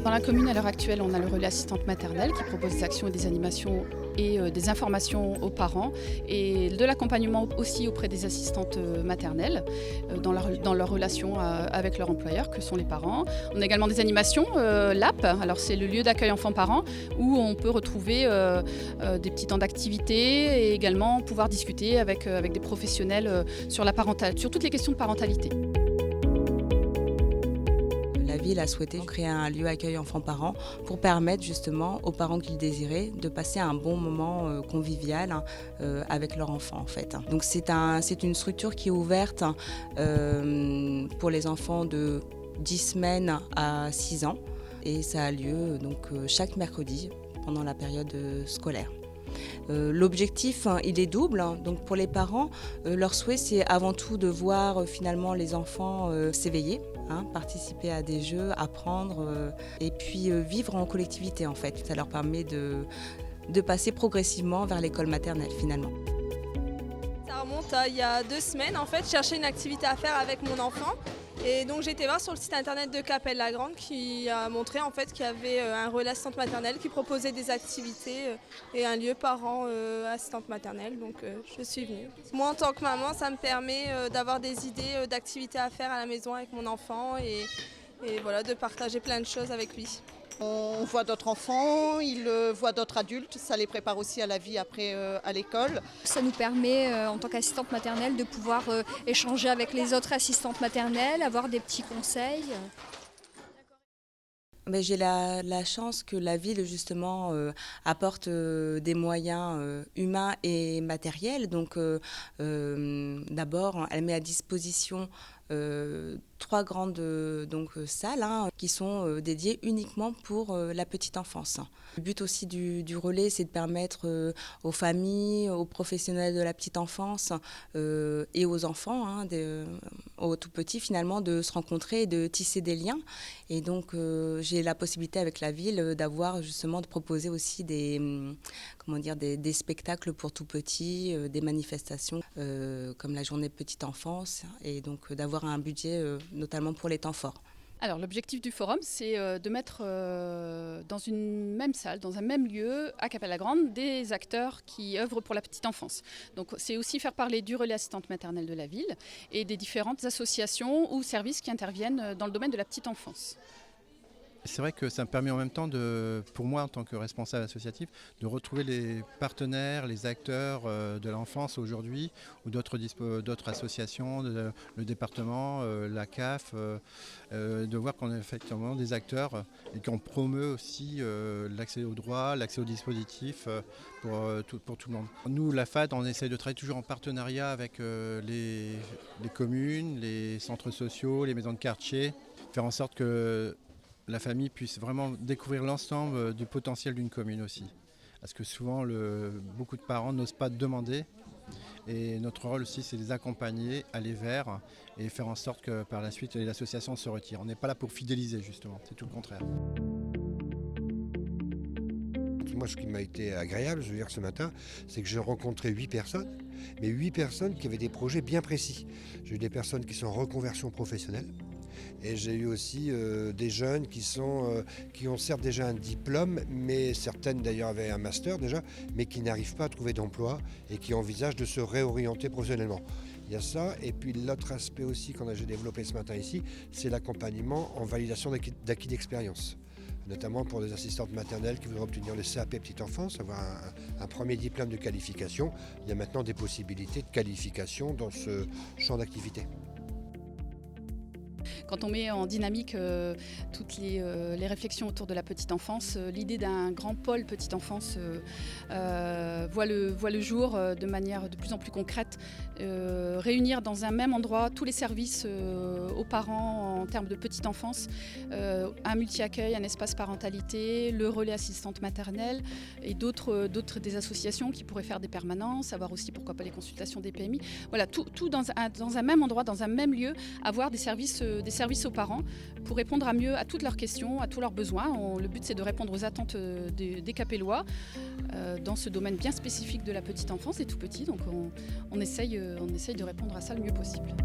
Dans la commune, à l'heure actuelle, on a le relais assistante maternelle qui propose des actions et des animations et des informations aux parents et de l'accompagnement aussi auprès des assistantes maternelles dans leur relation avec leur employeur que sont les parents. On a également des animations, l'AP, alors c'est le lieu d'accueil enfants-parents où on peut retrouver des petits temps d'activité et également pouvoir discuter avec des professionnels sur toutes les questions de parentalité. La ville a souhaité créer un lieu accueil enfants-parents pour permettre justement aux parents qui le désiraient de passer un bon moment convivial avec leur enfant en fait. Donc c'est une structure qui est ouverte pour les enfants de 10 semaines à 6 ans et ça a lieu donc chaque mercredi pendant la période scolaire. L'objectif, il est double. Donc pour les parents, leur souhait, c'est avant tout de voir finalement les enfants s'éveiller, participer à des jeux, apprendre et puis vivre en collectivité en fait. Ça leur permet de passer progressivement vers l'école maternelle finalement. Ça remonte à il y a 2 semaines en fait, je cherchais une activité à faire avec mon enfant. Et donc j'ai été voir sur le site internet de Capelle-la-Grande qui a montré en fait qu'il y avait un relais assistante maternelle qui proposait des activités et un lieu parent assistante maternelle. Donc je suis venue. Moi en tant que maman, ça me permet d'avoir des idées d'activités à faire à la maison avec mon enfant et voilà, de partager plein de choses avec lui. On voit d'autres enfants, ils voient d'autres adultes, ça les prépare aussi à la vie après à l'école. Ça nous permet en tant qu'assistante maternelle de pouvoir échanger avec les autres assistantes maternelles, avoir des petits conseils. Mais j'ai la chance que la ville justement apporte des moyens humains et matériels. Donc d'abord, elle met à disposition 3 grandes salles qui sont dédiées uniquement pour la petite enfance. Le but aussi du relais, c'est de permettre aux familles, aux professionnels de la petite enfance et aux enfants, aux tout petits finalement, de se rencontrer et de tisser des liens. Et donc j'ai la possibilité avec la ville d'avoir justement de proposer aussi des spectacles pour tout petits, des manifestations comme la journée petite enfance et donc d'avoir un budget notamment pour les temps forts. Alors l'objectif du forum, c'est de mettre dans une même salle, dans un même lieu, à Capelle-la-Grande, des acteurs qui œuvrent pour la petite enfance. Donc c'est aussi faire parler du relais assistante maternelle de la ville et des différentes associations ou services qui interviennent dans le domaine de la petite enfance. C'est vrai que ça me permet en même temps, pour moi en tant que responsable associatif, de retrouver les partenaires, les acteurs de l'enfance aujourd'hui ou d'autres associations, le département, la CAF, de voir qu'on est effectivement des acteurs et qu'on promeut aussi l'accès aux droits, l'accès aux dispositifs pour tout le monde. Nous, la FAD, on essaie de travailler toujours en partenariat avec les communes, les centres sociaux, les maisons de quartier, faire en sorte que la famille puisse vraiment découvrir l'ensemble du potentiel d'une commune aussi. Parce que souvent, beaucoup de parents n'osent pas demander. Et notre rôle aussi, c'est de les accompagner, aller vers et faire en sorte que par la suite, l'association se retire. On n'est pas là pour fidéliser justement, c'est tout le contraire. Moi, ce qui m'a été agréable, je veux dire, ce matin, c'est que j'ai rencontré 8 personnes, mais 8 personnes qui avaient des projets bien précis. J'ai eu des personnes qui sont en reconversion professionnelle. Et j'ai eu aussi des jeunes qui ont certes déjà un diplôme, mais certaines d'ailleurs avaient un master déjà, mais qui n'arrivent pas à trouver d'emploi et qui envisagent de se réorienter professionnellement. Il y a ça, et puis l'autre aspect aussi j'ai développé ce matin ici, c'est l'accompagnement en validation d'acquis d'expérience. Notamment pour des assistantes maternelles qui voudraient obtenir le CAP petite enfance, avoir un premier diplôme de qualification. Il y a maintenant des possibilités de qualification dans ce champ d'activité. Quand on met en dynamique toutes les réflexions autour de la petite enfance, l'idée d'un grand pôle petite enfance voit le jour de manière de plus en plus concrète. Réunir dans un même endroit tous les services aux parents en termes de petite enfance, un multi-accueil, un espace parentalité, le relais assistante maternelle et d'autres des associations qui pourraient faire des permanences, avoir aussi pourquoi pas les consultations des PMI. Voilà, tout dans un même endroit, dans un même lieu, avoir des services aux parents pour répondre à toutes leurs questions, à tous leurs besoins. Le but, c'est de répondre aux attentes des Capellois dans ce domaine bien spécifique de la petite enfance, des tout petits. Donc on essaye de répondre à ça le mieux possible.